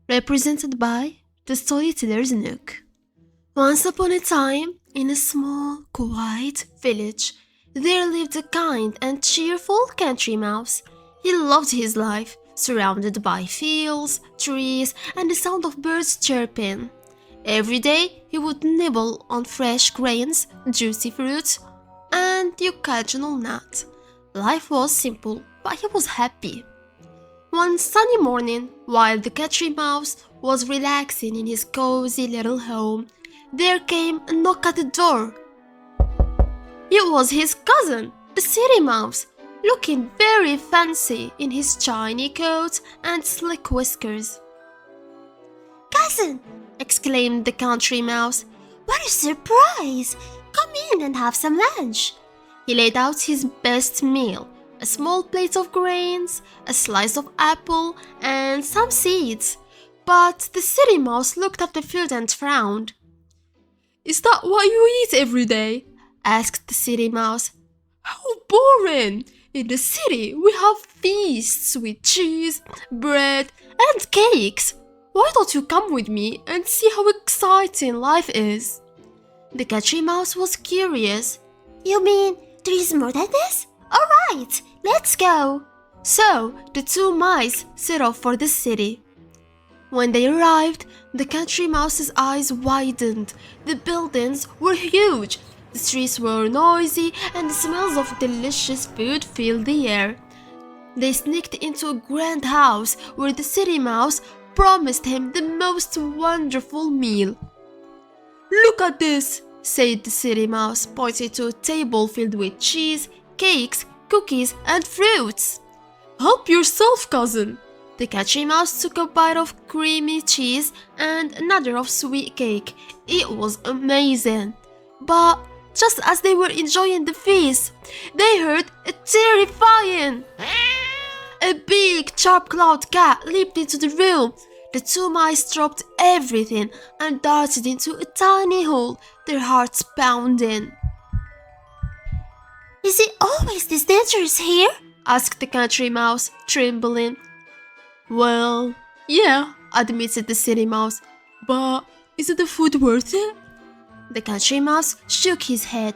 represented by the storyteller's nook. Once upon a time, in a small, quiet village, there lived a kind and cheerful country mouse. He loved his life, surrounded by fields, trees, and the sound of birds chirping. Every day, he would nibble on fresh grains, juicy fruits, and the occasional nut. Life was simple, but he was happy. One sunny morning, while the country mouse was relaxing in his cozy little home, there came a knock at the door. It was his cousin, the city mouse, looking very fancy in his shiny coat and slick whiskers. "Cousin," exclaimed the country mouse, "what a surprise! Come in and have some lunch." He laid out his best meal, a small plate of grains, a slice of apple, and some seeds. But the city mouse looked at the food and frowned. "Is that what you eat every day?" asked the city mouse. "How boring! In the city, we have feasts with cheese, bread, and cakes. Why don't you come with me and see how exciting life is?" The country mouse was curious. "You mean there is more than this? All right, let's go." So the two mice set off for the city. When they arrived, the country mouse's eyes widened. The buildings were huge, the streets were noisy, and the smells of delicious food filled the air. They sneaked into a grand house where the city mouse promised him the most wonderful meal. "Look at this," said the city mouse, pointing to a table filled with cheese, cakes, cookies, and fruits. "Help yourself, cousin." The country mouse took a bite of creamy cheese and another of sweet cake. It was amazing. But just as they were enjoying the feast, they heard a terrifying. A big, sharp-clawed cat leaped into the room. The two mice dropped everything and darted into a tiny hole, their hearts pounding. "Is it always this dangerous here?" asked the country mouse, trembling. "Well, yeah," admitted the city mouse, "but isn't the food worth it?" The country mouse shook his head.